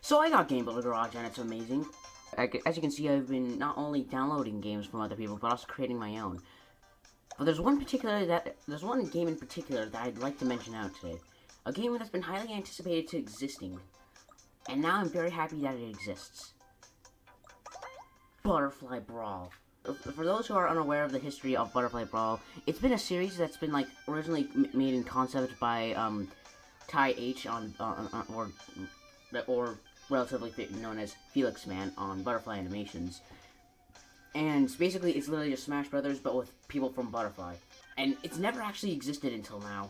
So I got gamebuildergarage and it's amazing. As you can see, I've been not only downloading games from other people, but also creating my own. But there's one game in particular that I'd like to mention out today. A game that's been highly anticipated to existing. And now I'm very happy that it exists. Butterfly Brawl. For those who are unaware of the history of Butterfly Brawl, it's been a series that's been like originally made in concept by Ty H or relatively known as Felix Man on Butterfly Animations. And basically it's literally just Smash Brothers but with people from Butterfly. And it's never actually existed until now.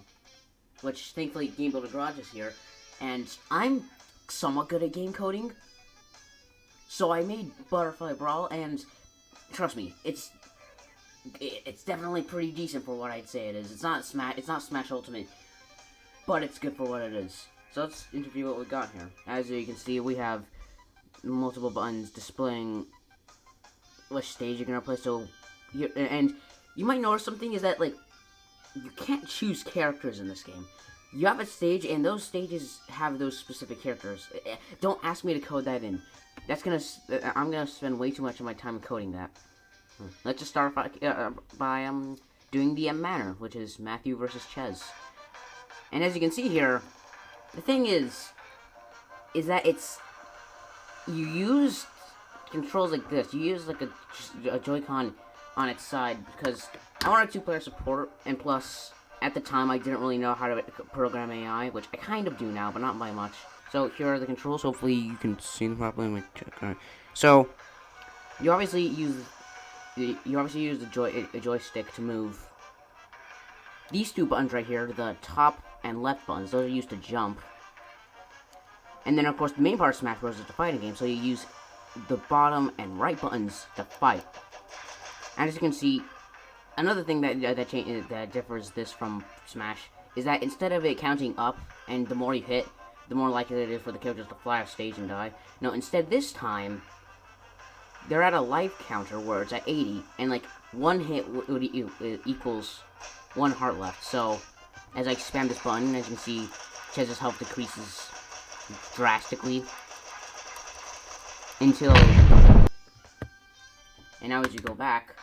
Which thankfully gamebuildergarage is here. And I'm somewhat good at game coding. So I made Butterfly Brawl, and trust me, it's definitely pretty decent for what I'd say it is. It's not Smash Ultimate, but it's good for what it is. So let's interview what we got here. As you can see, we have multiple buttons displaying which stage you're gonna play. So, and you might notice something is that like you can't choose characters in this game. You have a stage, and those stages have those specific characters. Don't ask me to code that in. I'm gonna spend way too much of my time coding that. Let's just start by doing the Manor, which is Matthew versus Ches. And as you can see here, the thing is that you use controls like this. You use like a Joy-Con on its side because I wanted two-player support, and plus, at the time, I didn't really know how to program AI, which I kind of do now, but not by much. So here are the controls. Hopefully you can see them properly. Alright. So you obviously use the joystick to move. These two buttons right here, the top and left buttons, those are used to jump. And then of course the main part of Smash Bros. Is the fighting game, so you use the bottom and right buttons to fight. And as you can see, another thing that differs this from Smash is that instead of it counting up, and the more you hit, the more likely it is for the characters to fly off stage and die. No, instead this time, they're at a life counter where it's at 80, and like one hit equals one heart left. So, as I spam this button, as you can see, Chez's health decreases drastically until, and now as you go back,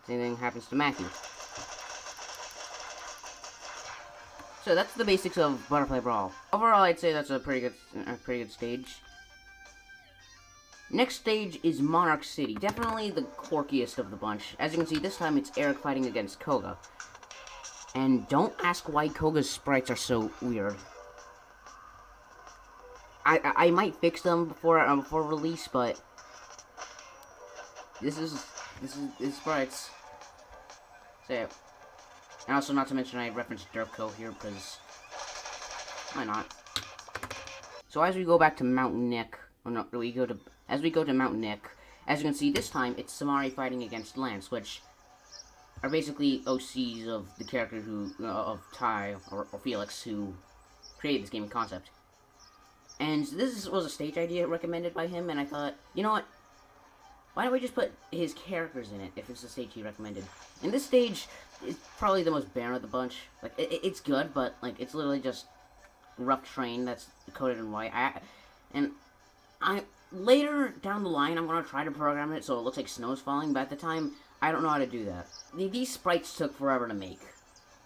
same thing happens to Matthew. So that's the basics of Butterfly Brawl. Overall, I'd say that's a pretty good stage. Next stage is Monarch City. Definitely the quirkiest of the bunch. As you can see, this time it's Eric fighting against Koga. And don't ask why Koga's sprites are so weird. I might fix them before release, but this is sprites. So, and also, not to mention, I referenced Derpco here, because why not? So as we go back to Mount Nick, as we go to Mount Nick, as you can see, this time, it's Samari fighting against Lance, which are basically OCs of the character of Ty, or Felix, who created this game concept. And this was a stage idea recommended by him, and I thought, you know what? Why don't we just put his characters in it, if it's the stage he recommended? And this stage is probably the most barren of the bunch. Like, it's good, but, like, it's literally just rough terrain that's coded in white. Later down the line, I'm gonna try to program it so it looks like snow's falling, but at the time, I don't know how to do that. These sprites took forever to make.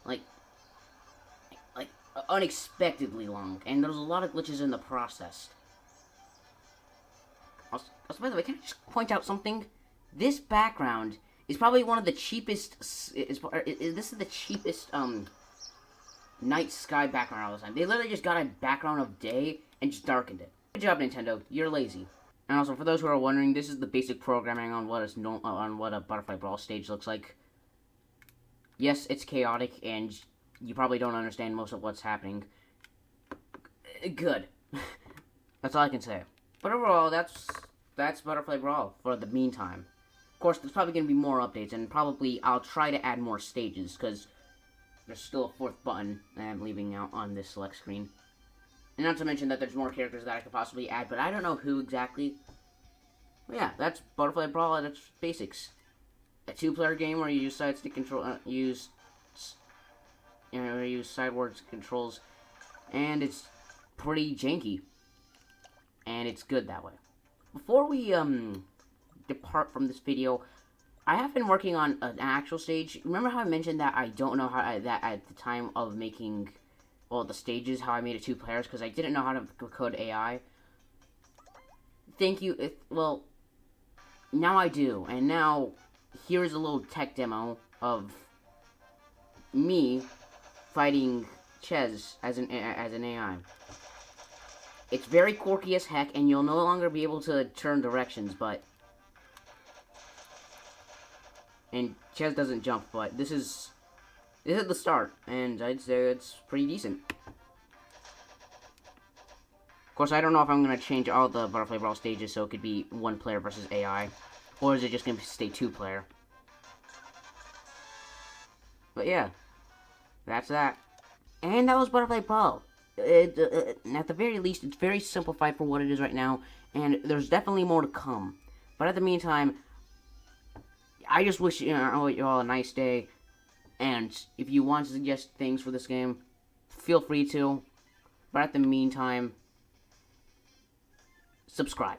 Like, unexpectedly long, and there's a lot of glitches in the process. Also, by the way, can I just point out something? This background is probably one of the cheapest. This is the cheapest night sky background all the time. They literally just got a background of day and just darkened it. Good job, Nintendo. You're lazy. And also, for those who are wondering, this is the basic programming on what a Butterfly Brawl stage looks like. Yes, it's chaotic, and you probably don't understand most of what's happening. Good. That's all I can say. But overall, that's Butterfly Brawl for the meantime. Of course, there's probably going to be more updates, and probably I'll try to add more stages, because there's still a fourth button that I'm leaving out on this select screen. And not to mention that there's more characters that I could possibly add, but I don't know who exactly. But yeah, that's Butterfly Brawl at its basics. A two-player game where you use side stick control, use sideways controls, and it's pretty janky. and it's good that way. Before we depart from this video, I have been working on an actual stage. Remember how I mentioned that I don't know how that at the time of making the stages, how I made it 2 players because I didn't know how to code AI. Thank you. Well, now I do, and now here's a little tech demo of me fighting Ches as an AI. It's very quirky as heck, and you'll no longer be able to turn directions, but... And Ches doesn't jump, but this is the start, and I'd say it's pretty decent. Of course, I don't know if I'm going to change all the Butterfly Brawl stages so it could be 1 player versus AI, or is it just going to stay 2 player? But yeah, that's that. And that was Butterfly Brawl. At the very least, it's very simplified for what it is right now, and there's definitely more to come. But at the meantime, I just wish you all a nice day, and if you want to suggest things for this game, feel free to. But at the meantime, subscribe.